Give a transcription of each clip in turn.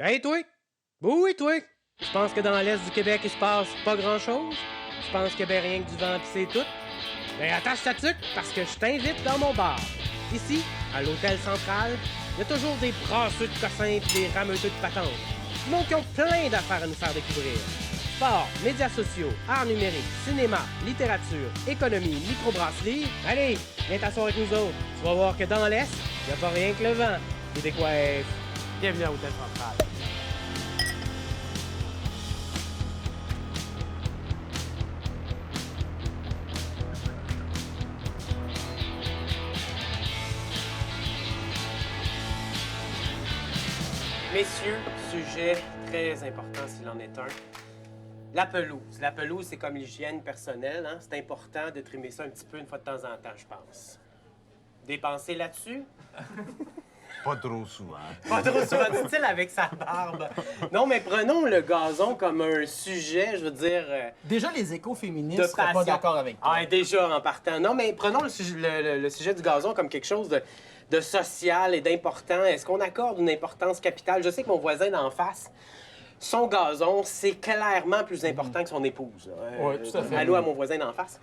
Hey, toi! Oui, toi! Tu penses que dans l'Est du Québec, il se passe pas grand-chose? Tu penses qu'il y avait rien que du vent pis c'est tout? Ben attache ta tuque parce que je t'invite dans mon bar. Ici, à l'Hôtel Central, il y a toujours des brasseux de cossins pis des rameuteux de patentes. Du monde qui ont plein d'affaires à nous faire découvrir. Sport, médias sociaux, arts numériques, cinéma, littérature, économie, microbrasserie. Allez, viens t'asseoir avec nous autres. Tu vas voir que dans l'Est, il n'y a pas rien que le vent. Et des coiffes. Bienvenue à l'Hôtel Central. Messieurs, sujet très important s'il en est un. La pelouse. La pelouse, c'est comme l'hygiène personnelle. Hein? C'est important de trimer ça un petit peu une fois de temps en temps, je pense. Dépenser là-dessus? Pas trop souvent. Pas trop souvent, dit-il avec sa barbe. Non, mais prenons le gazon comme un sujet, je veux dire... Déjà, les écoféministes de ne seraient pas passion. d'accord avec toi. Ah, déjà, en partant. Non, mais prenons le sujet du gazon comme quelque chose de social et d'important. Est-ce qu'on accorde une importance capitale? Je sais que mon voisin d'en face, son gazon, c'est clairement plus important que son épouse. Oui, tout à fait. Allô à mon voisin d'en face.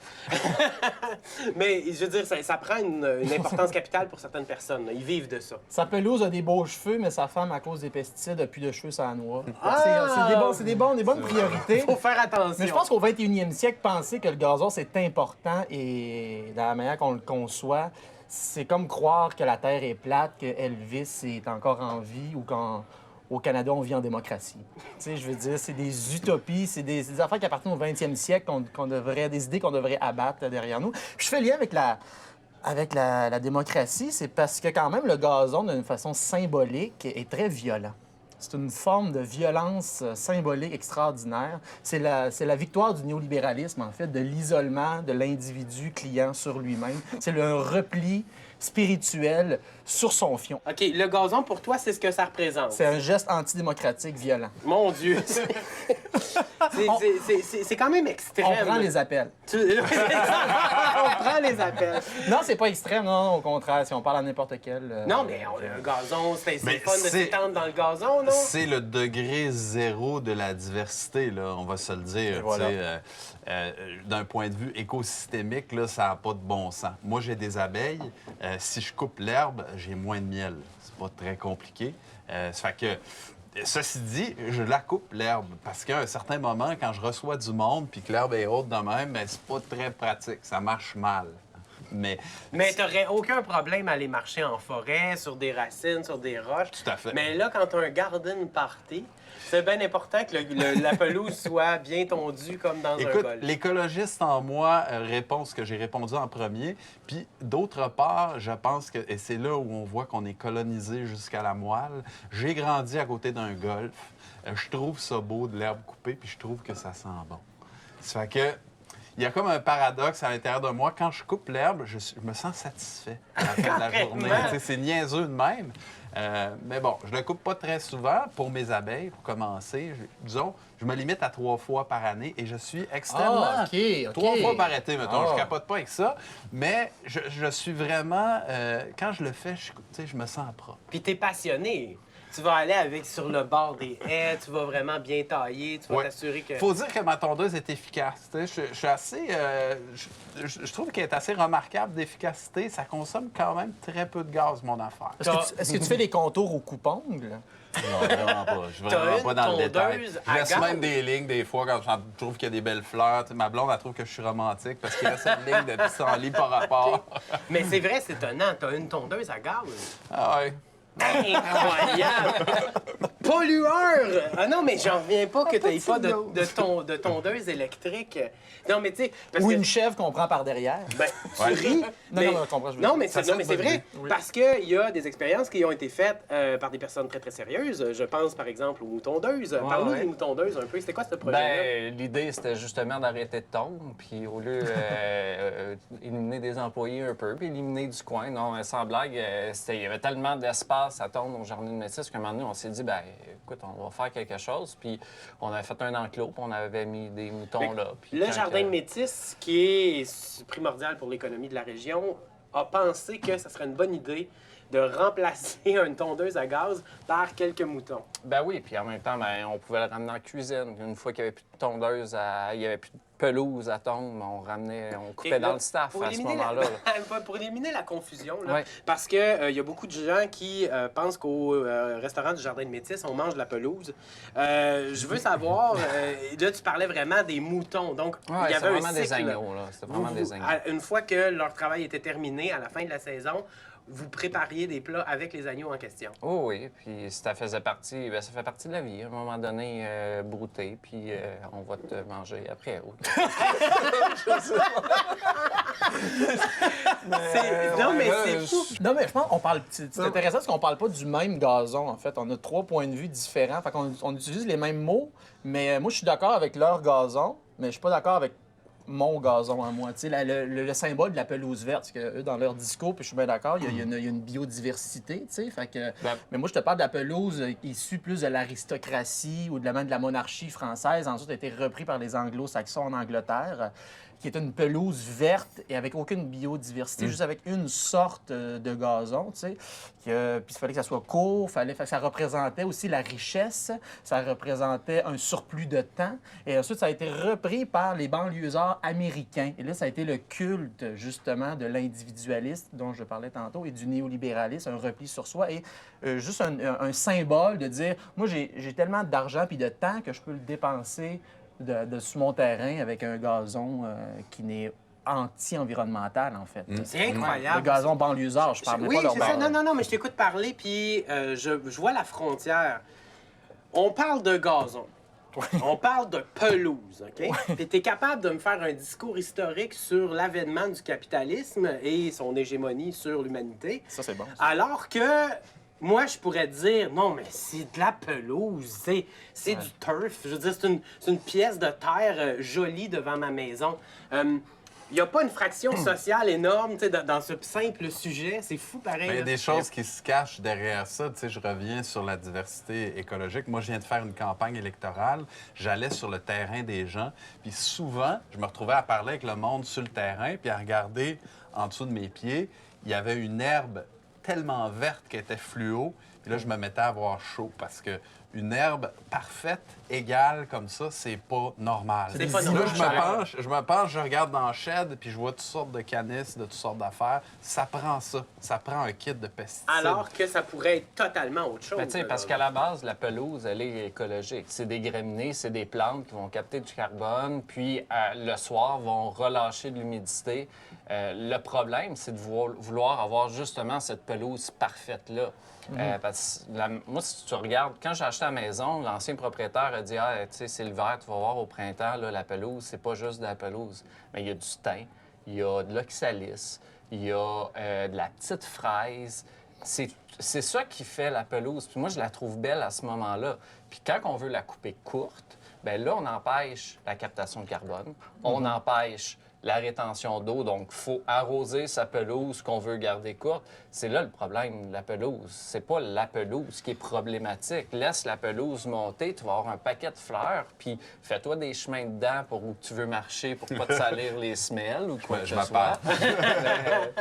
Mais je veux dire, ça prend une importance capitale pour certaines personnes. Là. Ils vivent de ça. Sa pelouse a des beaux cheveux, mais sa femme, à cause des pesticides, a plus de cheveux sur la noix. Ah! C'est des bonnes priorités. Faut faire attention. Mais je pense qu'au 21e siècle, penser que le gazon, c'est important et de la manière qu'on le conçoit, c'est comme croire que la Terre est plate, que Elvis est encore en vie ou qu'au Canada, on vit en démocratie. Tu sais, je veux dire, c'est des utopies, c'est des affaires qui appartiennent au 20e siècle, des idées qu'on devrait abattre derrière nous. Je fais lien avec la démocratie, c'est parce que quand même, le gazon, d'une façon symbolique, est très violent. C'est une forme de violence symbolique extraordinaire. C'est la victoire du néolibéralisme, en fait, de l'isolement de l'individu client sur lui-même. C'est le repli spirituel sur son fion. OK, le gazon, pour toi, c'est ce que ça représente. C'est un geste antidémocratique violent. Mon Dieu! C'est quand même extrême. On prend les appels. On prend les appels. Non, c'est pas extrême, non, au contraire, si on parle à n'importe quel... Non, mais un gazon, c'est Mais fun de c'est- s'étendre dans le gazon, non? C'est le degré zéro de la diversité, là, on va se le dire. Voilà. Tu sais, d'un point de vue écosystémique, là, ça n'a pas de bon sens. Moi, j'ai des abeilles. Si je coupe l'herbe, j'ai moins de miel. C'est pas très compliqué. Ça fait que... Ceci dit, je la coupe, l'herbe, parce qu'à un certain moment, quand je reçois du monde puis que l'herbe est haute de même, ben, c'est pas très pratique. Ça marche mal. Mais t'aurais aucun problème à aller marcher en forêt, sur des racines, sur des roches. Tout à fait. Mais là, quand t'as un garden party, c'est bien important que la pelouse soit bien tondue comme dans un écoute, golf. l'écologiste en moi répond ce que j'ai répondu en premier. Puis, d'autre part, je pense que, et c'est là où on voit qu'on est colonisé jusqu'à la moelle, j'ai grandi à côté d'un golf. Je trouve ça beau de l'herbe coupée, puis je trouve que ça sent bon. Ça fait que, il y a comme un paradoxe à l'intérieur de moi. Quand je coupe l'herbe, je me sens satisfait à la fin de la journée. Tu sais, c'est niaiseux de même. Mais bon, je le coupe pas très souvent pour mes abeilles, pour commencer. Disons, je me limite à 3 fois par année et je suis extrêmement... Ah, OK. 3 fois par été, mettons. Ah. Je capote pas avec ça. Mais je suis vraiment... quand je le fais, tu sais, je me sens propre. Puis t'es passionné. Tu vas aller avec sur le bord des haies, tu vas vraiment bien tailler, tu vas Ouais. t'assurer que... Faut dire que ma tondeuse est efficace. Tu sais, je suis assez... je trouve qu'elle est assez remarquable d'efficacité. Ça consomme quand même très peu de gaz, mon affaire. Est-ce que tu fais des contours au coupe-ongle? Non, vraiment pas. Je suis T'as vraiment une pas dans le détail. tondeuse Je à laisse gaz? même des lignes des fois quand je trouve qu'il y a des belles fleurs. Tu sais, ma blonde, elle trouve que je suis romantique parce qu'il reste une ligne de pissenlit par rapport. Mais c'est vrai, c'est étonnant, t'as une tondeuse à gaz. Ah ouais. Incroyable! Pollueur! Ah non, mais j'en reviens pas que t'aies pas de tondeuse électrique. Non, mais tu sais... parce Ou que- une chèvre qu'on prend par derrière? Ben, tu Ouais. ris. Non, non, je comprends, je veux Non, dire. mais Ça c'est non, mais serait c'est une bonne vrai. idée. Oui. Parce qu'il y a des expériences qui ont été faites par des personnes très, très sérieuses. Je pense, par exemple, aux moutondeuses. Parle-nous ouais. des moutondeuses un peu. C'était quoi ce projet-là? Ben, l'idée, c'était justement d'arrêter de tondre, puis au lieu éliminer des employés un peu, puis éliminer du coin. Non, sans blague, il y avait tellement d'espace à tondre au jardin de métis qu'à un moment donné, on s'est dit, ben, écoute, on va faire quelque chose. Puis on avait fait un enclos, puis on avait mis des moutons là. Puis Le quand jardin que- de métis, qui est primordial pour l'économie de la région, a pensé que ça serait une bonne idée de remplacer une tondeuse à gaz par quelques moutons. Ben oui, puis en même temps, ben, on pouvait le ramener en cuisine. Une fois qu'il n'y avait plus de tondeuse, il n'y avait plus de pelouse à tondre, on coupait Et dans là, le staff pour à ce éliminer moment-là. pour éliminer la confusion, là, Ouais. parce que y a beaucoup de gens qui pensent qu'au restaurant du Jardin de Métis, on mange de la pelouse. Je veux savoir, là, tu parlais vraiment des moutons. Donc, Ouais, il y c'était avait un vraiment des cycle. agneaux, là. C'était vraiment des agneaux. Une fois que leur travail était terminé, à la fin de la saison, vous prépariez des plats avec les agneaux en question. Oh oui, puis ça faisait partie, ça fait partie de la vie. À un moment donné, brouter, puis on va te manger après. Non, mais c'est fou. Non, mais je pense qu'on parle. C'est intéressant parce qu'on parle pas du même gazon, en fait. On a 3 points de vue différents. Fait qu'on on utilise les mêmes mots, mais moi, je suis d'accord avec leur gazon, mais je suis pas d'accord avec mon gazon à moi. Tu sais, le symbole de la pelouse verte, c'est que eux, dans leur discours, puis je suis bien d'accord, il y a une biodiversité, tu sais. Fait que, mais moi, je te parle de la pelouse issue plus de l'aristocratie ou même de la monarchie française. Ensuite, a été repris par les Anglo-Saxons en Angleterre, qui est une pelouse verte et avec aucune biodiversité, juste avec une sorte de gazon, tu sais. Puis il fallait que ça soit court, fallait que ça représentait aussi la richesse, ça représentait un surplus de temps. Et ensuite, ça a été repris par les banlieusards américains. Et là, ça a été le culte, justement, de l'individualisme dont je parlais tantôt et du néolibéralisme, un repli sur soi et juste un symbole de dire, moi, j'ai tellement d'argent puis de temps que je peux le dépenser sur mon terrain avec un gazon qui n'est anti-environnemental, en fait. C'est incroyable. Le gazon banlieusard, je parle même Oui, pas leur c'est ça. bar. Non, mais je t'écoute parler, puis je vois la frontière. On parle de gazon. On parle de pelouse, OK? Puis t'es capable de me faire un discours historique sur l'avènement du capitalisme et son hégémonie sur l'humanité. Ça, c'est bon. Alors que moi, je pourrais dire, non, mais c'est de la pelouse, c'est du turf. Je veux dire, c'est une pièce de terre jolie devant ma maison. Il n'y a pas une fraction sociale énorme tu sais, dans ce simple sujet. C'est fou pareil. Il y a là. des choses qui se cachent derrière ça. Tu sais, je reviens sur la diversité écologique. Moi, je viens de faire une campagne électorale. J'allais sur le terrain des gens. Puis souvent, je me retrouvais à parler avec le monde sur le terrain, puis à regarder en dessous de mes pieds. Il y avait une herbe tellement verte qu'elle était fluo. Puis là, je me mettais à avoir chaud parce que une herbe parfaite, égale comme ça, c'est pas normal. C'est pas Là, normal. je me penche, je regarde dans le shed, puis je vois toutes sortes de canisses, de toutes sortes d'affaires. Ça prend ça. Ça prend un kit de pesticides. Alors que ça pourrait être totalement autre chose. Ben, tu sais, parce qu'à la base, la pelouse, elle est écologique. C'est des graminées, c'est des plantes qui vont capter du carbone, puis le soir, vont relâcher de l'humidité. Le problème, c'est de vouloir avoir justement cette pelouse parfaite-là. Parce que moi, si tu regardes, quand j'ai acheté la maison, l'ancien propriétaire a dit « Ah, tu sais, c'est l'hiver, tu vas voir au printemps, là, la pelouse, c'est pas juste de la pelouse. Mais il y a du thym, il y a de l'oxalis, il y a de la petite fraise. C'est ça qui fait la pelouse. Puis moi, je la trouve belle à ce moment-là. Puis quand on veut la couper courte, bien là, on empêche la captation de carbone, on empêche la rétention d'eau, donc il faut arroser sa pelouse qu'on veut garder courte. C'est là le problème de la pelouse. C'est pas la pelouse qui est problématique. Laisse la pelouse monter, tu vas avoir un paquet de fleurs, puis fais-toi des chemins dedans pour où tu veux marcher pour pas te salir les semelles ou quoi que Je ce soit. m'appelle.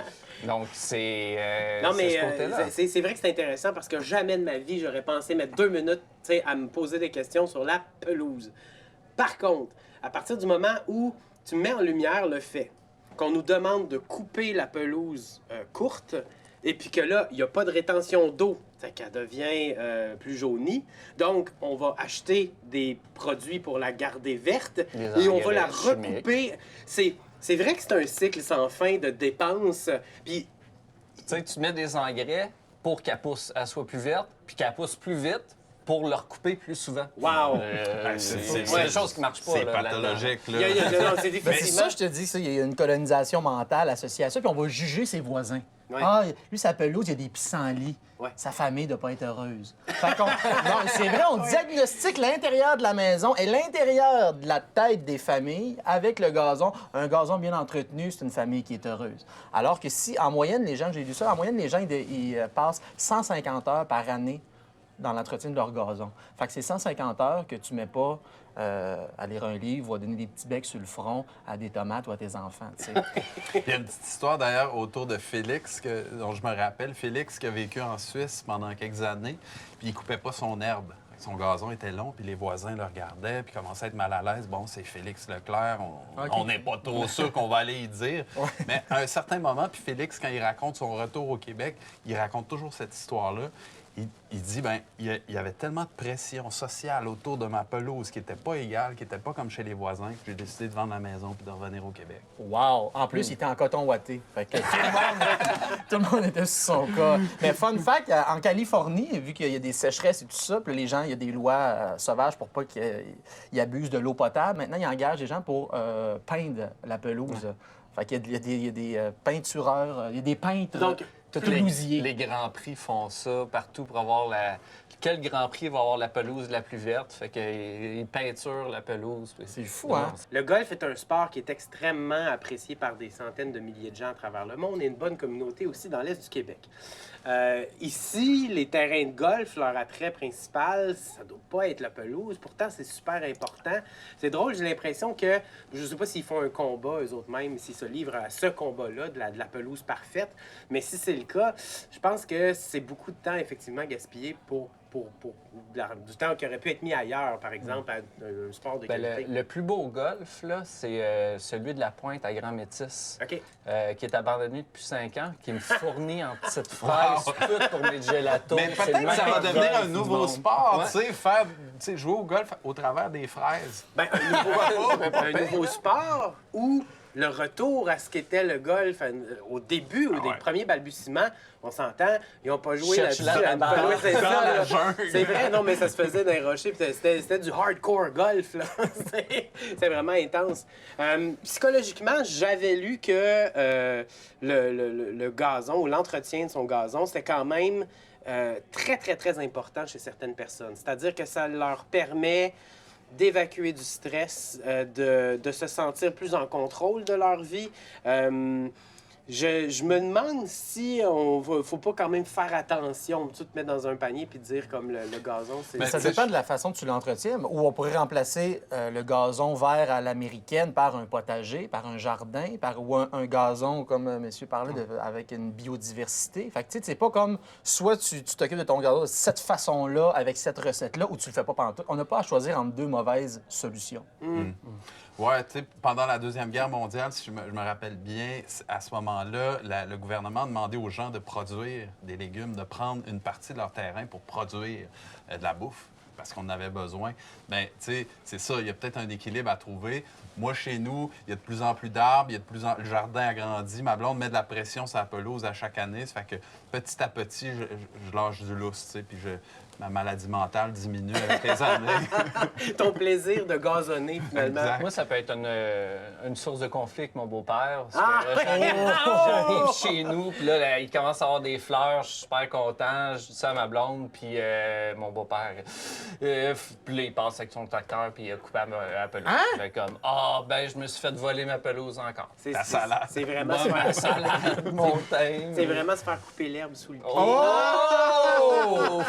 Donc, c'est Non, mais ce côté-là. c'est vrai que c'est intéressant parce que jamais de ma vie, j'aurais pensé mettre 2 minutes tu sais, à me poser des questions sur la pelouse. Par contre, à partir du moment où tu mets en lumière le fait qu'on nous demande de couper la pelouse courte et puis que là, il n'y a pas de rétention d'eau, fait qu'elle devient plus jaunie. Donc, on va acheter des produits pour la garder verte Des et on va la engrais chimiques. recouper. C'est vrai que c'est un cycle sans fin de dépenses. Puis Tu sais, tu mets des engrais pour qu'elle soit plus verte, puis qu'elle pousse plus vite pour le recouper plus souvent. Wow! C'est des choses qui marchent pas. C'est là, pathologique, là. Non, c'est Mais c'est effectivement... ça, je te dis, ça, il y a une colonisation mentale associée à ça, puis on va juger ses voisins. Ouais. Ah, lui, sa pelouse, il y a des pissenlits. Ouais. Sa famille ne doit pas être heureuse. Fait qu'on... Non, c'est vrai, on diagnostique l'intérieur de la maison et l'intérieur de la tête des familles avec le gazon. Un gazon bien entretenu, c'est une famille qui est heureuse. Alors que si, en moyenne, les gens, j'ai lu ça, en moyenne, les gens, ils passent 150 heures par année dans l'entretien de leur gazon. Fait que c'est 150 heures que tu mets pas à lire un livre ou à donner des petits becs sur le front à des tomates ou à tes enfants, tu sais. Il y a une petite histoire d'ailleurs autour de Félix, dont je me rappelle. Félix qui a vécu en Suisse pendant quelques années, puis il coupait pas son herbe. Son gazon était long, puis les voisins le regardaient, puis commençaient à être mal à l'aise. Bon, c'est Félix Leclerc, on n'est pas trop sûr qu'on va aller y dire. Mais à un certain moment, puis Félix, quand il raconte son retour au Québec, il raconte toujours cette histoire-là. Il dit, bien, il y avait tellement de pression sociale autour de ma pelouse qui n'était pas égale, qui n'était pas comme chez les voisins, que j'ai décidé de vendre la maison puis de revenir au Québec. Wow! En plus, il était en coton ouaté. Fait que tout le monde était sur son cas. Mais fun fact, en Californie, vu qu'il y a des sécheresses et tout ça, puis les gens, il y a des lois sauvages pour pas qu'ils abusent de l'eau potable. Maintenant, ils engagent des gens pour peindre la pelouse. Fait qu'il y a des peintureurs, il y a des peintres. Donc, Toulousier. les Grands Prix font ça partout pour avoir quel Grand Prix va avoir la pelouse la plus verte. Fait qu'ils peinturent la pelouse. C'est fou, hein? Le golf est un sport qui est extrêmement apprécié par des centaines de milliers de gens à travers le monde et une bonne communauté aussi dans l'Est du Québec. Ici, les terrains de golf, leur attrait principal, ça doit pas être la pelouse. Pourtant, c'est super important. C'est drôle, j'ai l'impression que, je sais pas s'ils font un combat, eux autres mêmes, s'ils se livrent à ce combat-là, de la pelouse parfaite. Mais si c'est le cas, je pense que c'est beaucoup de temps, effectivement, gaspillé pour du temps qui aurait pu être mis ailleurs, par exemple, à un sport de qualité. Le plus beau golf, là, c'est celui de la Pointe à Grand Métis, OK. qui est abandonné depuis 5 ans, qui me fournit en petites fraises toutes pour mes gelatos. Mais C'est peut-être le que ça va meilleur devenir golf un du nouveau monde. sport, Ouais. tu sais, jouer au golf au travers des fraises. Ben, un nouveau sport ou le retour à ce qu'était le golf au début, des premiers balbutiements, on s'entend, ils n'ont pas joué Cherche là-dessus. la balle Ouais, c'est dans ça, la là. jungle. C'est vrai, non, mais ça se faisait dans les rochers, puis c'était du hardcore golf, là. C'est vraiment intense. Psychologiquement, j'avais lu que le gazon ou l'entretien de son gazon, c'était quand même très, très, très important chez certaines personnes. C'est-à-dire que ça leur permet d'évacuer du stress, de se sentir plus en contrôle de leur vie. Je me demande si faut pas quand même faire attention, tout mettre dans un panier puis dire comme le gazon, c'est... Ça dépend de la façon que tu l'entretiens. Ou on pourrait remplacer le gazon vert à l'américaine par un potager, par un jardin, ou un gazon, comme monsieur parlait, avec une biodiversité. Fait que tu sais, c'est pas comme soit tu t'occupes de ton gazon de cette façon-là, avec cette recette-là, ou tu le fais pas pantoute. On n'a pas à choisir entre deux mauvaises solutions. Ouais, tu sais, pendant la Deuxième Guerre mondiale, si je me rappelle bien, à ce moment-là, le gouvernement demandait aux gens de produire des légumes, de prendre une partie de leur terrain pour produire de la bouffe, parce qu'on en avait besoin. Bien, tu sais, c'est ça, il y a peut-être un équilibre à trouver. Moi, chez nous, il y a de plus en plus d'arbres, le jardin agrandit, ma blonde met de la pression sur la pelouse à chaque année, ça fait que petit à petit, je lâche du lousse, tu sais, puis ma maladie mentale diminue avec les années. Ton plaisir de gazonner, finalement. Exact. Moi, ça peut être une source de conflit avec mon beau-père. Parce Ah! que j'arrive chez nous, puis là, il commence à avoir des fleurs, je suis super content, je dis ça à ma blonde, puis mon beau-père, puis là, il passe avec son tracteur, puis il a coupé la pelouse. Fait comme, ben, je me suis fait voler ma pelouse encore. La salade. C'est vraiment, Ma salade, mon thym. c'est vraiment se faire couper l'herbe sous le pied. Oh!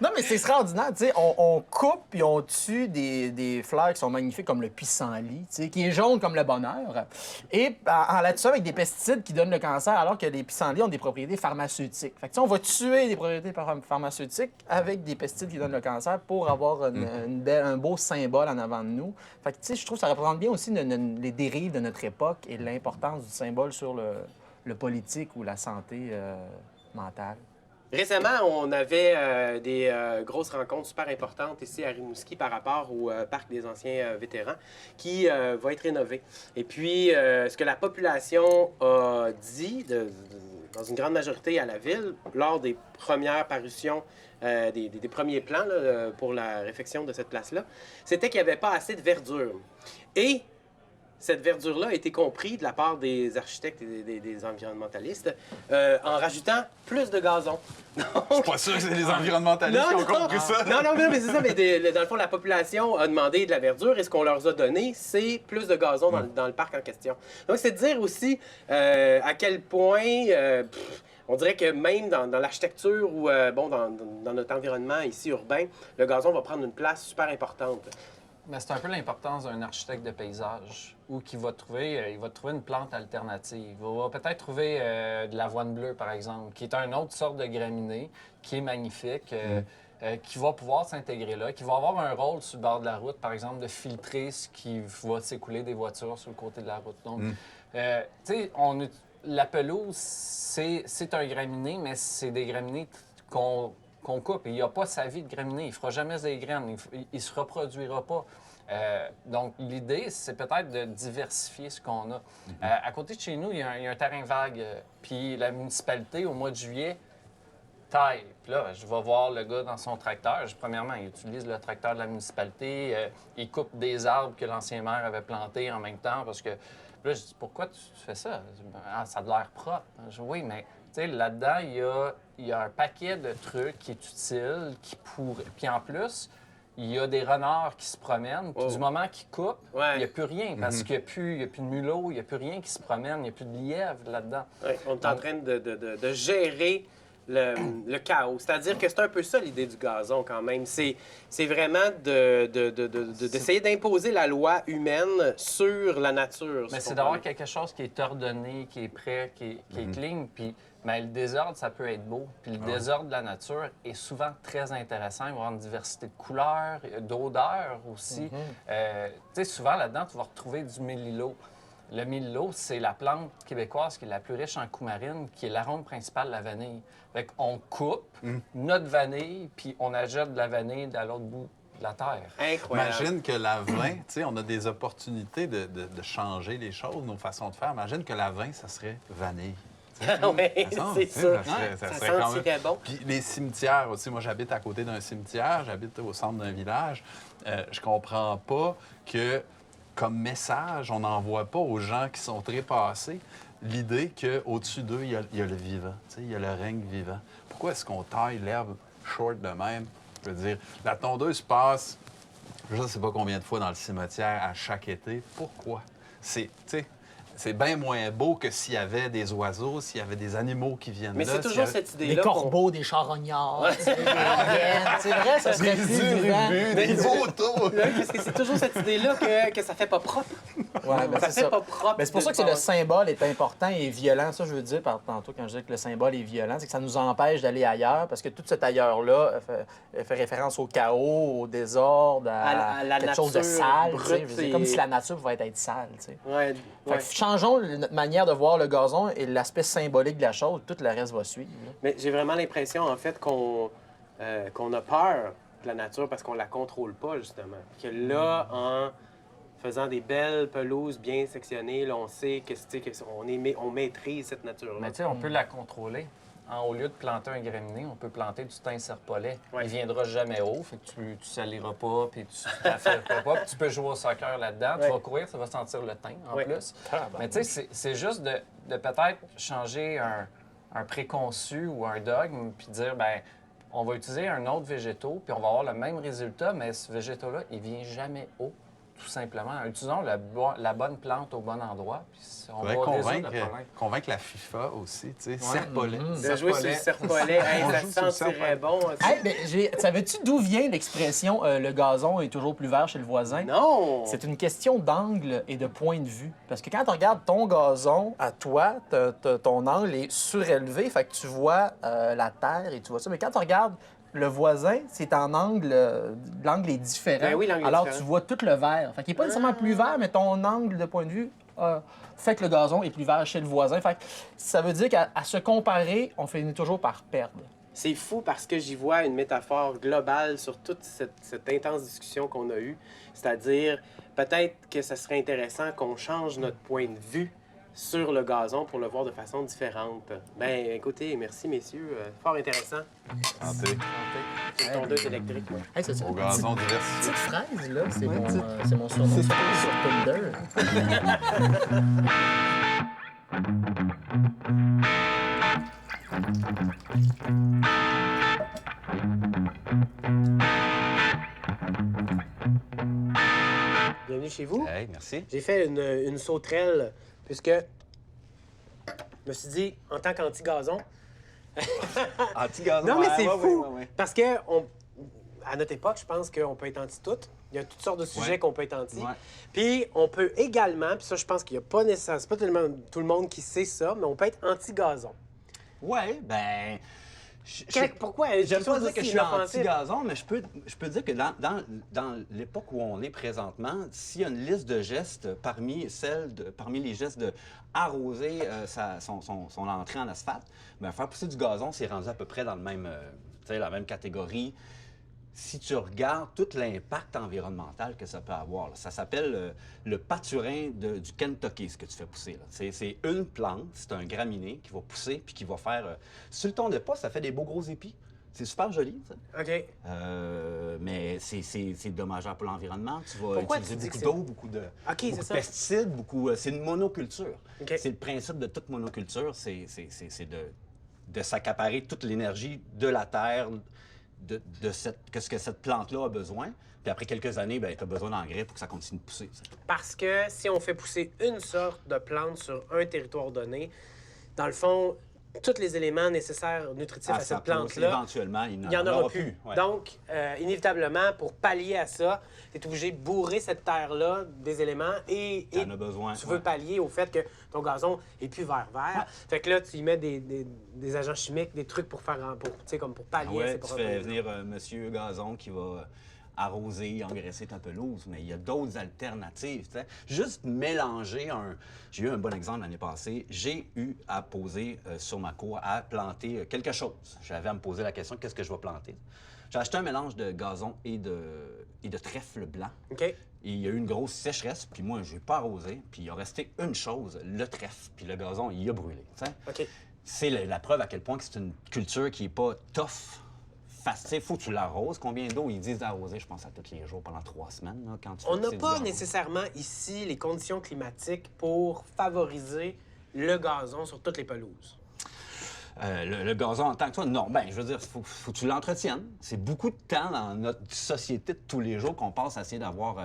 Non, mais c'est extraordinaire. Tu sais, on coupe puis on tue des fleurs qui sont magnifiques comme le pissenlit, tu sais, qui est jaune comme le bonheur. Et en la tuant avec des pesticides qui donnent le cancer, alors que les pissenlits ont des propriétés pharmaceutiques. Fait que, tu sais, on va tuer des propriétés pharmaceutiques avec des pesticides qui donnent le cancer pour avoir un beau symbole en avant de nous. Fait que, tu sais, je trouve que ça représente bien aussi les dérives de notre époque et l'importance du symbole sur le politique ou la santé mentale. Récemment, on avait des grosses rencontres super importantes ici à Rimouski par rapport au parc des anciens vétérans qui va être rénové. Et puis, ce que la population a dit, dans une grande majorité à la ville, lors des premières parutions, des premiers plans là, pour la réfection de cette place-là, c'était qu'il n'y avait pas assez de verdure. Et cette verdure-là a été comprise de la part des architectes et des environnementalistes en rajoutant plus de gazon. Je suis pas sûr que c'est les environnementalistes qui ont compris ça. Non, mais c'est ça. Mais dans le fond, la population a demandé de la verdure et ce qu'on leur a donné, c'est plus de gazon dans le parc en question. Donc, c'est de dire aussi à quel point... on dirait que même dans l'architecture ou dans notre environnement ici urbain, le gazon va prendre une place super importante. Mais c'est un peu l'importance d'un architecte de paysage où il va trouver une plante alternative. Il va peut-être trouver de l'avoine bleue, par exemple, qui est une autre sorte de graminée, qui est magnifique, qui va pouvoir s'intégrer là, qui va avoir un rôle sur le bord de la route, par exemple, de filtrer ce qui va s'écouler des voitures sur le côté de la route. Donc, tu sais, la pelouse, c'est un graminé, mais c'est des graminées qu'on coupe. Il n'a pas sa vie de graminé. Il ne fera jamais des graines. Il ne se reproduira pas. Donc, l'idée, c'est peut-être de diversifier ce qu'on a. À côté de chez nous, il y a un terrain vague. Puis la municipalité, au mois de juillet, taille. Puis là, je vais voir le gars dans son tracteur. Premièrement, il utilise le tracteur de la municipalité. Il coupe des arbres que l'ancien maire avait plantés en même temps. Parce que là, je dis, pourquoi tu fais ça? Ah, ça a de l'air propre. Je dis, oui, mais tu sais, là-dedans, il y a un paquet de trucs qui est utile, qui pourrait. Puis en plus, il y a des renards qui se promènent. Puis du moment qu'ils coupent, il n'y a plus rien. Parce qu'il n'y a plus de mulot, il n'y a plus rien qui se promène, il n'y a plus de lièvre là-dedans. Ouais, on est en train de gérer le chaos. C'est-à-dire que c'est un peu ça l'idée du gazon quand même. C'est vraiment d'essayer d'imposer la loi humaine sur la nature. Mais c'est d'avoir quelque chose qui est ordonné, qui est prêt, qui est clean. Puis le désordre, ça peut être beau. Puis le désordre de la nature est souvent très intéressant. Il va y avoir une diversité de couleurs, d'odeurs aussi. Tu sais, souvent là-dedans, tu vas retrouver du mélilo. Le mélilo, c'est la plante québécoise qui est la plus riche en coumarine, qui est l'arôme principal de la vanille. Fait qu'on coupe notre vanille, puis on ajoute de la vanille à l'autre bout de la terre. Incroyable. Imagine que la vin, tu sais, on a des opportunités de changer les choses, nos façons de faire. Imagine que la vin, ça serait vanille. Oui, c'est ça. Ça Ça serait quand même... sentirait bon. Puis les cimetières aussi. Moi, j'habite à côté d'un cimetière, j'habite au centre d'un village. Je comprends pas que, comme message, on n'envoie pas aux gens qui sont trépassés l'idée qu'au-dessus d'eux, il y a le vivant. Tu sais, il y a le règne vivant. Pourquoi est-ce qu'on taille l'herbe short de même? Je veux dire, la tondeuse passe, je ne sais pas combien de fois dans le cimetière à chaque été. Pourquoi? C'est bien moins beau que s'il y avait des oiseaux, s'il y avait des animaux qui viennent Mais là. c'est toujours s'il y avait- cette Des idée-là. corbeaux, des charognards, tu sais, des rennes. C'est vrai, ça serait Des plus vivant. urubus, des vautours. Parce que c'est toujours cette idée-là que ça fait pas propre. Ouais, ben Ça c'est fait ça. pas propre. Ben, c'est pour ça que le symbole est important et violent. Ça, je veux dire tantôt quand je dis que le symbole est violent, c'est que ça nous empêche d'aller ailleurs parce que tout cet ailleurs-là fait référence au chaos, au désordre, À la quelque chose de nature sale. brute Tu sais. Je veux dire, et- comme si la nature pouvait être sale. Tu sais. Ouais, Fait que changeons notre manière de voir le gazon et l'aspect symbolique de la chose, tout le reste va suivre. Là. Mais j'ai vraiment l'impression, en fait, qu'on a peur de la nature parce qu'on la contrôle pas, justement. Que là, en faisant des belles pelouses bien sectionnées, là, on sait que, on maîtrise cette nature-là. Mais tu sais, on peut la contrôler. Au lieu de planter un graminé, on peut planter du thym serpolet. Ouais. Il viendra jamais haut, fait que tu saliras pas, puis tu t'affaires pas, puis tu peux jouer au soccer là-dedans. Ouais. Tu vas courir, ça va sentir le thym en Ouais. plus. Mais tu sais, c'est juste de peut-être changer un préconçu ou un dogme, puis dire, ben on va utiliser un autre végétaux, puis on va avoir le même résultat, mais ce végétau-là, il vient jamais haut, tout simplement. Utilisons la bonne plante au bon endroit, puis on va faudrait résoudre le problème. convaincre la FIFA aussi, tu sais, serpolet. De jouer sur le serpolet, hey, On ça joue sur le sentirait serpolet. bon. Hey, ben, savais-tu d'où vient l'expression le gazon est toujours plus vert chez le voisin? Non! C'est une question d'angle et de point de vue. Parce que quand tu regardes ton gazon à toi, ton angle est surélevé, fait que tu vois la terre et tu vois ça. Mais quand tu regardes le voisin, c'est en angle, l'angle est différent. Ben oui, l'angle est alors différent. tu vois tout le vert. Fait qu'il n'est pas nécessairement plus vert, mais ton angle de point de vue fait que le gazon est plus vert chez le voisin. Fait que ça veut dire qu'à se comparer, on finit toujours par perdre. C'est fou parce que j'y vois une métaphore globale sur toute cette intense discussion qu'on a eue. C'est-à-dire, peut-être que ça serait intéressant qu'on change notre point de vue sur le gazon pour le voir de façon différente. Ben, écoutez, merci messieurs. Fort intéressant. Santé. Une tondeuse électrique. Hey, c'est ça. Au gazon diversifié. Petite fraise, là, c'est mon surnom sur Tinder. Bienvenue chez vous. Hey, merci. J'ai fait une sauterelle puisque je me suis dit, en tant qu'anti-gazon, Anti-gazon. non, mais c'est fou! Parce que à notre époque, je pense qu'on peut être anti-tout. Il y a toutes sortes de sujets Ouais. qu'on peut être anti. Ouais. Puis on peut également, puis ça, je pense qu'il n'y a pas nécessairement, c'est pas tellement tout le monde qui sait ça, mais on peut être anti-gazon. Ouais, ben... Pourquoi? J'aime pas Quelque chose dire que je d'aussi suis inoffensif. anti-gazon, mais je peux dire que dans l'époque où on est présentement, s'il y a une liste de gestes parmi les gestes de arroser son entrée en asphalte, ben faire pousser du gazon, c'est rendu à peu près dans le même, la même catégorie. Si tu regardes tout l'impact environnemental que ça peut avoir, là, ça s'appelle le pâturin du Kentucky, ce que tu fais pousser. C'est une plante, c'est un graminé qui va pousser puis qui va faire... sur le ton de pas, ça fait des beaux gros épis. C'est super joli, ça. OK. Mais c'est dommageable pour l'environnement. Tu vas Pourquoi utiliser tu dis beaucoup que d'eau, beaucoup de c'est ça. pesticides, c'est une monoculture. OK. C'est le principe de toute monoculture, c'est de s'accaparer toute l'énergie de la terre, ce que cette plante-là a besoin. Puis après quelques années, ben, tu as besoin d'engrais pour que ça continue de pousser. Ça. Parce que si on fait pousser une sorte de plante sur un territoire donné, dans le fond, tous les éléments nécessaires nutritifs à ça cette pousse, plante-là, éventuellement, il n'y en aura plus. Ouais. Donc, inévitablement, pour pallier à ça, tu es obligé de bourrer cette terre-là des éléments et T'en as besoin, tu veux ouais. pallier au fait que ton gazon est plus vert-vert. Fait que là, tu y mets des agents chimiques, des trucs pour pallier à ces Tu fais problèmes. venir Monsieur Gazon qui va arroser, engraisser ta pelouse, mais il y a d'autres alternatives. T'sais. Juste mélanger J'ai eu un bon exemple l'année passée. J'ai eu à poser sur ma cour, à planter quelque chose. J'avais à me poser la question, qu'est-ce que je vais planter? J'ai acheté un mélange de gazon et de trèfle blanc. OK? Et il y a eu une grosse sécheresse, puis moi, je n'ai pas arrosé, puis il a resté une chose, le trèfle, puis le gazon, il a brûlé. T'sais. OK. C'est la preuve à quel point que c'est une culture qui n'est pas tough. Il faut que tu l'arroses. Combien d'eau ils disent d'arroser, je pense, à tous les jours pendant 3 semaines, là, quand tu On fais n'a pousser du pas gazon. nécessairement ici les conditions climatiques pour favoriser le gazon sur toutes les pelouses. Le gazon en tant que toi, non. Ben, je veux dire, faut que tu l'entretiennes. C'est beaucoup de temps dans notre société de tous les jours qu'on passe à essayer d'avoir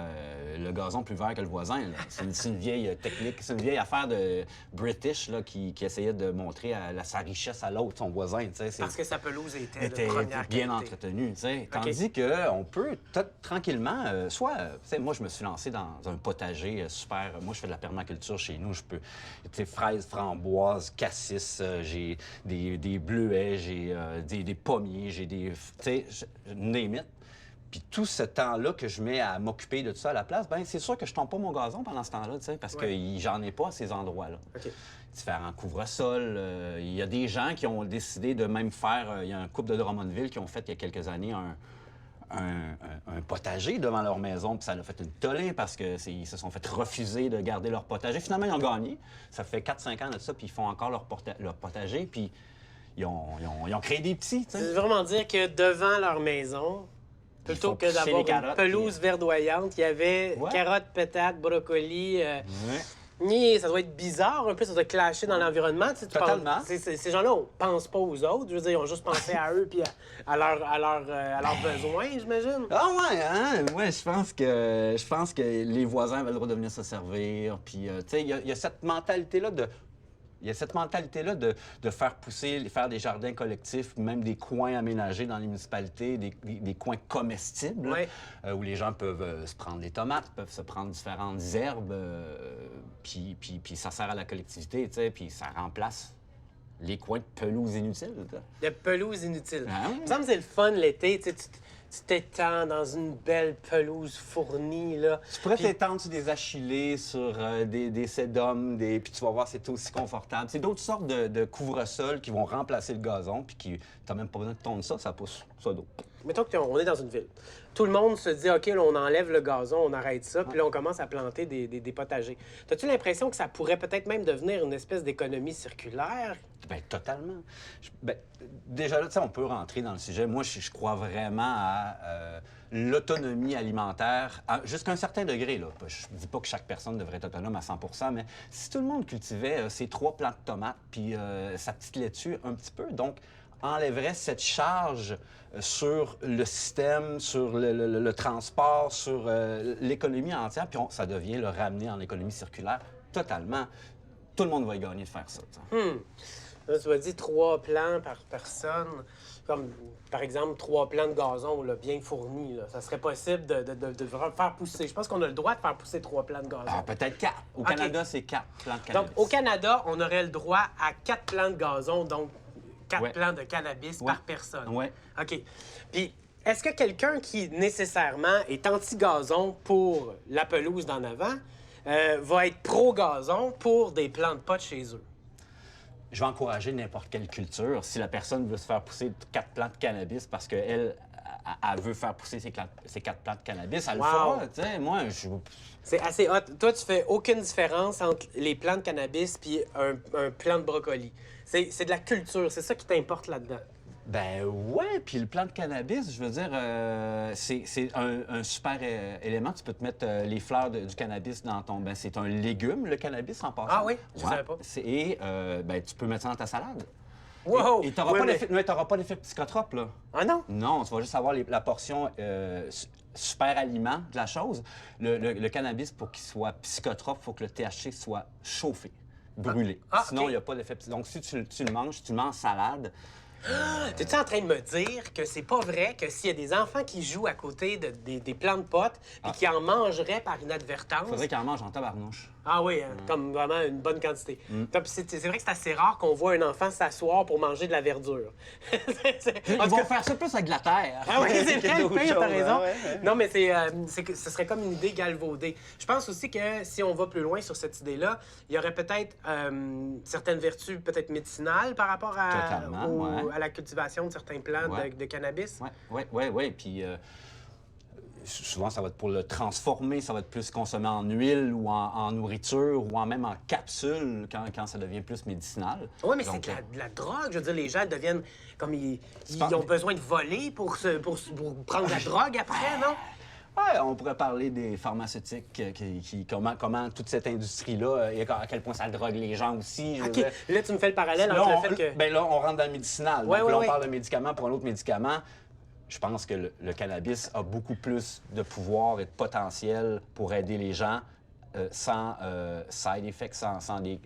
le gazon plus vert que le voisin. là. C'est une vieille technique, c'est une vieille affaire de British là, qui essayait de montrer sa richesse à l'autre, son voisin. Tu sais, Parce que sa pelouse était de était première bien qualité. entretenue. Tu sais. Tandis qu'on peut tranquillement, tu sais, moi, je me suis lancé dans un potager super. Moi, je fais de la permaculture chez nous. Je peux, tu sais, fraises, framboises, cassis, j'ai des bleuets, j'ai des pommiers, j'ai des... Tu sais, name it. Puis tout ce temps-là que je mets à m'occuper de tout ça à la place, bien, c'est sûr que je tombe pas mon gazon pendant ce temps-là, tu sais, parce que j'en ai pas à ces endroits-là. OK. Différents couvre-sols. Il y a des gens qui ont décidé de même faire... Il y a un couple de Drummondville qui ont fait, il y a quelques années, un potager devant leur maison, puis ça a fait une tollée parce qu'ils se sont fait refuser de garder leur potager. Finalement, ils ont gagné. Ça fait 4-5 ans de ça, puis ils font encore leur potager, puis ils ont créé des petits, tu Ça sais. veut vraiment dire que devant leur maison, plutôt faut que pousser d'avoir les une carottes, pelouse verdoyante, il y avait Ouais. carottes, patates, brocolis. Ouais. Ça doit être bizarre un peu, ça doit clasher dans l'environnement. Tu sais, tu Totalement. penses- ces gens-là, on pense pas aux autres. Je veux dire, ils ont juste pensé à eux puis à leurs besoins, j'imagine. Ah ouais, hein? Ouais, je pense que les voisins avaient le droit de venir se servir. Puis, tu sais, il y a cette mentalité-là de... Il y a cette mentalité-là de faire pousser, faire des jardins collectifs, même des coins aménagés dans les municipalités, des coins comestibles, Ouais. où les gens peuvent se prendre des tomates, peuvent se prendre différentes herbes, puis ça sert à la collectivité, tu sais, puis ça remplace les coins de pelouse inutiles. tu sais. De pelouse inutile. Ah ouais. Il me semble que c'est le fun l'été. Tu sais, tu t'étends dans une belle pelouse fournie, là. Tu pourrais t'étendre sur des achillées, sur des sédums, puis tu vas voir, c'est aussi confortable. C'est d'autres sortes de couvre-sols qui vont remplacer le gazon, puis qui t'as même pas besoin de tondre ça pousse ça d'eau. Mettons qu'on est dans une ville. Tout le monde se dit, OK, là, on enlève le gazon, on arrête ça, puis là, on commence à planter des potagers. As-tu l'impression que ça pourrait peut-être même devenir une espèce d'économie circulaire? Bien, totalement. Déjà là, tu sais, on peut rentrer dans le sujet. Moi, je crois vraiment à l'autonomie alimentaire, jusqu'à un certain degré. Là. Je ne dis pas que chaque personne devrait être autonome à 100 mais si tout le monde cultivait ses 3 plants de tomates puis sa petite laitue un petit peu, donc enlèverait cette charge sur le système, sur le transport, sur l'économie entière, puis ça devient le ramener en économie circulaire totalement. Tout le monde va y gagner de faire ça. tu sais. Là, tu as dit 3 plants par personne. Comme, par exemple, 3 plants de gazon là, bien fournis. Là. Ça serait possible de vraiment faire pousser. Je pense qu'on a le droit de faire pousser 3 plants de gazon. Ah, peut-être 4. Au OK. Canada, c'est 4 plants de Donc, cannabis. au Canada, on aurait le droit à 4 plants de gazon, donc 4 Ouais. plants de cannabis Ouais. par personne. Ouais. OK. Puis, est-ce que quelqu'un qui, nécessairement, est anti-gazon pour la pelouse d'en avant va être pro-gazon pour des plants de pot chez eux? Je vais encourager n'importe quelle culture. Si la personne veut se faire pousser 4 plants de cannabis parce qu'elle elle veut faire pousser ses 4 plants de cannabis, elle Wow. le fera. Tu sais, moi, C'est assez hot. Toi, tu fais aucune différence entre les plants de cannabis puis un plant de brocoli. C'est de la culture. C'est ça qui t'importe là-dedans. Ben ouais, puis le plant de cannabis, je veux dire, c'est un super élément. Tu peux te mettre les fleurs du cannabis dans ton... Ben c'est un légume, le cannabis, en passant. Ah oui? Je savais pas. Et ben, tu peux mettre ça dans ta salade. Wow! Et tu n'auras Ouais, pas mais- l'effet... mais t'auras pas l'effet psychotrope, là. Ah non? Non, tu vas juste avoir la portion super aliment de la chose. Le cannabis, pour qu'il soit psychotrope, il faut que le THC soit chauffé, brûlé. Ah, Sinon, il OK. n'y a pas d'effet... Donc, si tu le manges, tu le manges en salade. T'es-tu en train de me dire que c'est pas vrai que s'il y a des enfants qui jouent à côté des plants de potes et qui en mangeraient par inadvertance... Il faudrait qu'il en mange en tabarnouche. Ah oui, hein, comme vraiment une bonne quantité. Puis c'est vrai que c'est assez rare qu'on voit un enfant s'asseoir pour manger de la verdure. Ils vont faire ça plus avec de la terre. Ah oui, c'est que vrai, d'autres t'as choses, raison. hein, ouais. Non, mais c'est que ce serait comme une idée galvaudée. Je pense aussi que si on va plus loin sur cette idée-là, il y aurait peut-être certaines vertus peut-être médicinales par rapport Totalement, ouais. à la cultivation de certains plants Ouais. de cannabis. Oui. Puis souvent, ça va être pour le transformer, ça va être plus consommé en huile ou en nourriture ou même en capsule quand ça devient plus médicinal. Oui, mais Donc, c'est de la drogue. Je veux dire, les gens deviennent comme ils pas- ont besoin de voler pour prendre la drogue après, non? ouais, on pourrait parler des pharmaceutiques, comment toute cette industrie-là, et à quel point ça drogue les gens aussi. je veux OK. dire. Là, tu me fais le parallèle Là, entre le fait que... ben là, on rentre dans le médicinal. Ouais, Donc là, ouais, on parle de médicament pour un autre médicament. Je pense que le cannabis a beaucoup plus de pouvoir et de potentiel pour aider les gens sans side effects, sans des...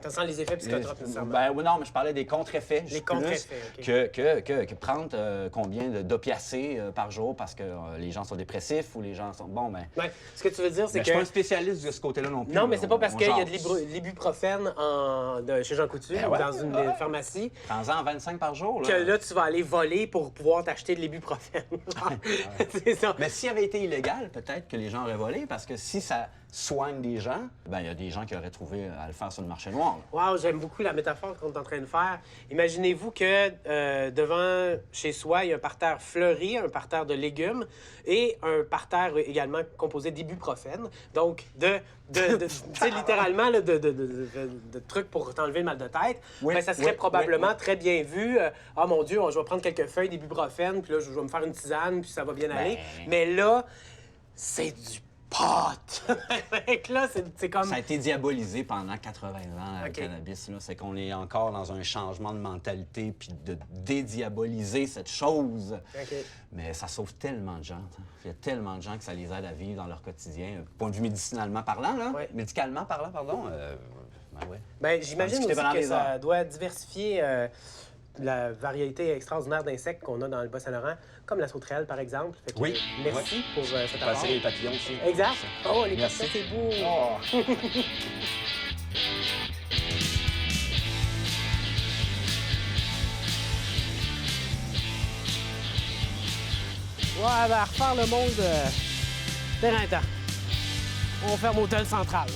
Ça sent les effets psychotropes, nécessairement. Ben oui, non, mais je parlais des contre-effets. Les juste contre-effets, plus OK. que prendre combien d'opiacés par jour parce que les gens sont dépressifs ou les gens sont... Bon, ben... Ouais. Ce que tu veux dire, c'est Ben, que... je suis pas un spécialiste de ce côté-là non plus. Non, mais là. c'est pas parce On qu'il y a de jase. l'ibuprofène chez Jean Coutu Ben ou ouais, dans une ouais. pharmacie Prends-en 25 par jour. que là, tu vas aller voler pour pouvoir t'acheter de l'ibuprofène. C'est ça. Mais s'il avait été illégal, peut-être que les gens auraient volé, parce que si ça soigne des gens, ben il y a des gens qui auraient trouvé à le faire sur le marché noir. là. Wow, j'aime beaucoup la métaphore qu'on est en train de faire. Imaginez-vous que devant chez soi, il y a un parterre fleuri, un parterre de légumes et un parterre également composé d'ibuprofène. Donc, tu sais, littéralement, là, de trucs pour t'enlever le mal de tête. Oui, Ben, ça serait oui, probablement oui, oui. très bien vu. Ah mon Dieu, je vais prendre quelques feuilles d'ibuprofène, puis là, je vais me faire une tisane, puis ça va bien aller. Mais là, c'est du pot! Fait que là, c'est comme... Ça a été diabolisé pendant 80 ans, le OK. cannabis. Là. C'est qu'on est encore dans un changement de mentalité, puis de dédiaboliser cette chose. OK. Mais ça sauve tellement de gens. hein. Il y a tellement de gens que ça les aide à vivre dans leur quotidien. Point de vue médicinalement parlant, là. Ouais. Médicalement parlant, pardon. Ben ouais. Ben, j'imagine discuter aussi pendant que des ça heures. doit diversifier la variété extraordinaire d'insectes qu'on a dans le Bas-Saint-Laurent, comme la sauterelle, par exemple. Fait que, Oui. merci pour cet apport. Passer les papillons aussi. Exact. Oh, les Merci. papillons, c'est beau. Oh. Ouais, ben, refaire le monde terrain temps. On ferme Hôtel Central.